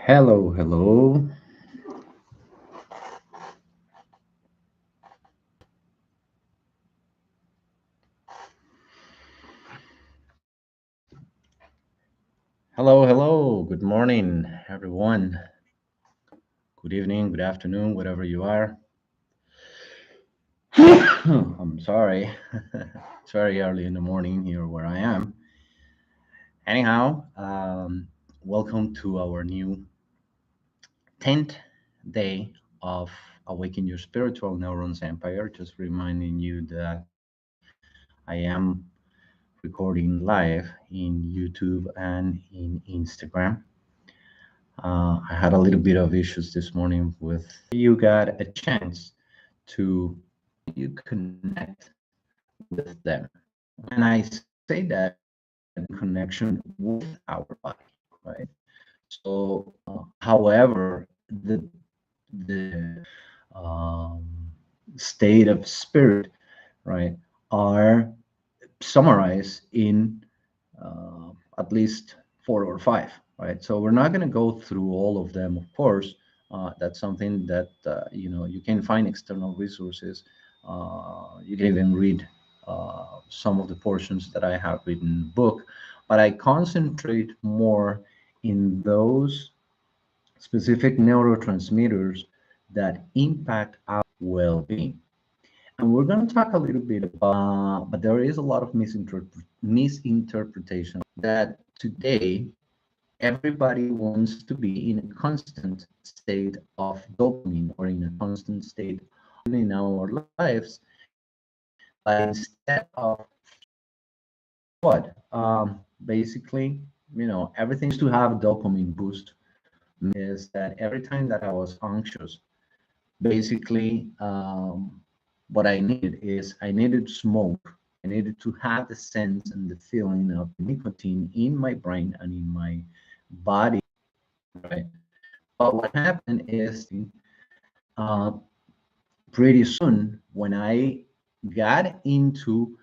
Hello, hello. Hello, hello. Good morning, everyone. Good evening, good afternoon, whatever you are. I'm sorry. It's very early in the morning here where I am. Anyhow, welcome to our new 10th day of Awaken Your Spiritual Neurons Empire. Just reminding you that I am recording live in YouTube and in Instagram. I had a little bit of issues this morning with you got a chance to you connect with them. When I say that connection with our body, right? So, however, the um, state of spirit, right, are summarized in at least four or five, right? So we're not going to go through all of them, of course. That's something that you can find external resources. You can even read some of the portions that I have written in the book, but I concentrate more in those specific neurotransmitters that impact our well-being. And we're going to talk a little bit about, but there is a lot of misinterpretation that today everybody wants to be in a constant state of dopamine or in a constant state in our lives. But instead of what, basically, everything to have a dopamine boost is that every time that I was anxious, basically, what I needed is I needed smoke. I needed to have the sense and the feeling of nicotine in my brain and in my body, right? But what happened is uh, pretty soon when I got into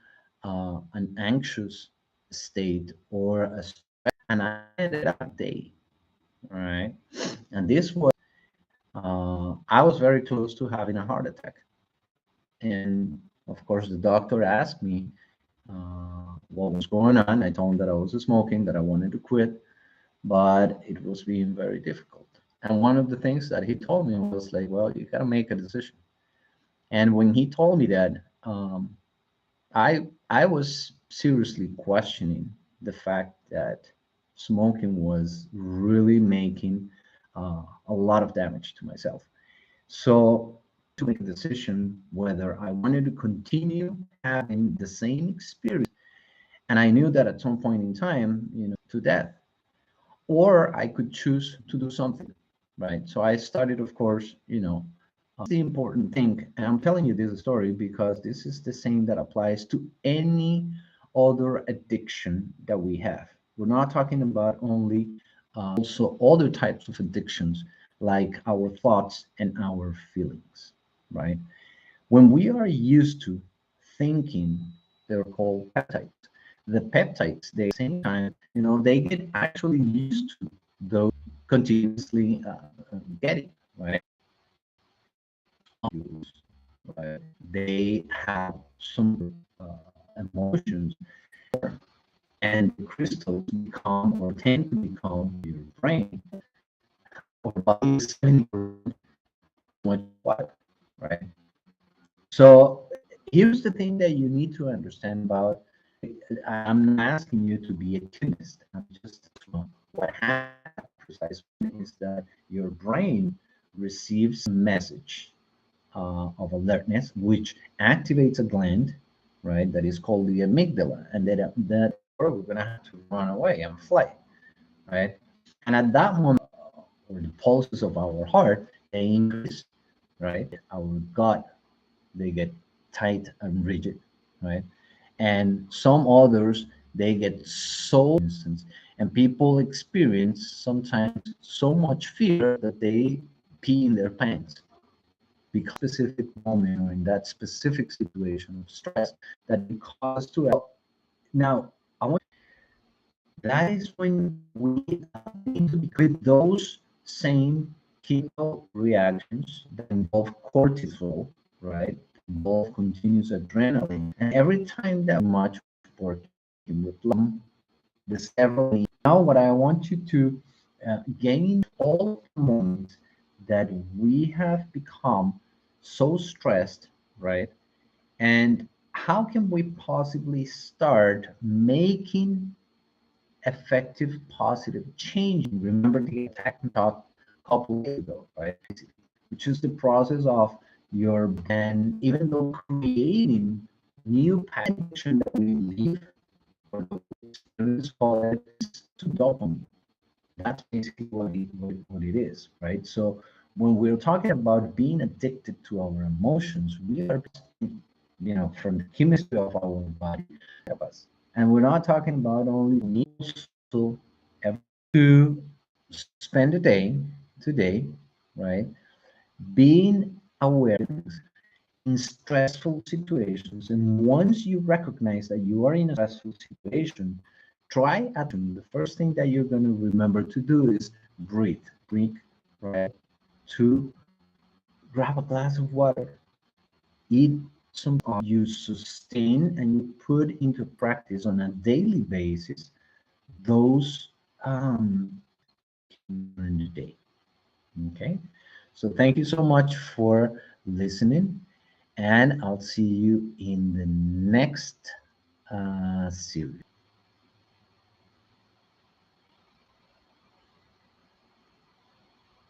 an anxious state or a stress, and I ended up day, right? And this was, I was very close to having a heart attack. And of course, the doctor asked me what was going on. I told him that I was smoking, that I wanted to quit, but it was being very difficult. And one of the things that he told me was like, well, you got to make a decision. And when he told me that, I was seriously questioning the fact that smoking was really making a lot of damage to myself. So to make a decision whether I wanted to continue having the same experience, and I knew that at some point in time, to death, or I could choose to do something, right? So I started, of course, the important thing, and I'm telling you this story because this is the same that applies to any other addiction that we have. We're not talking about only also other types of addictions like our thoughts and our feelings, right? When we are used to thinking, they're called peptides. The peptides, they same time, they get actually used to those continuously getting, right? Right? They have some emotions, and the crystals become or tend to become your brain or body is 70% much water, right? So here's the thing that you need to understand about. I'm not asking you to be a chemist. I'm just what happens precisely is that your brain receives a message of alertness, which activates a gland, right? That is called the amygdala, and that we're gonna have to run away and fly, right? And at that moment, or the pulses of our heart they increase, right? Our gut they get tight and rigid, right? And some others they get so instance, and people experience sometimes so much fear that they pee in their pants because specific moment or in that specific situation of stress that it caused to help. Now, I want that is when we need to be with those same chemical reactions that involve cortisol, right? Involve continuous adrenaline. And every time that much working with the several. Now, what I want you to gain all the moments that we have become so stressed, right? And how can we possibly start making effective positive change? Remember the attack and talk a couple days ago, right? Which is the process of your brain, even though creating new pattern that we live or that we experience call it to dopamine. That's basically what it is, right? So when we're talking about being addicted to our emotions, we are, from the chemistry of our body of us. And we're not talking about only meals, so every to spend a day today, right? Being aware in stressful situations. And once you recognize that you are in a stressful situation, try at the first thing that you're going to remember to do is breathe. Breathe, right? To grab a glass of water, eat some you sustain and you put into practice on a daily basis those during the day. Okay. So thank you so much for listening, and I'll see you in the next series.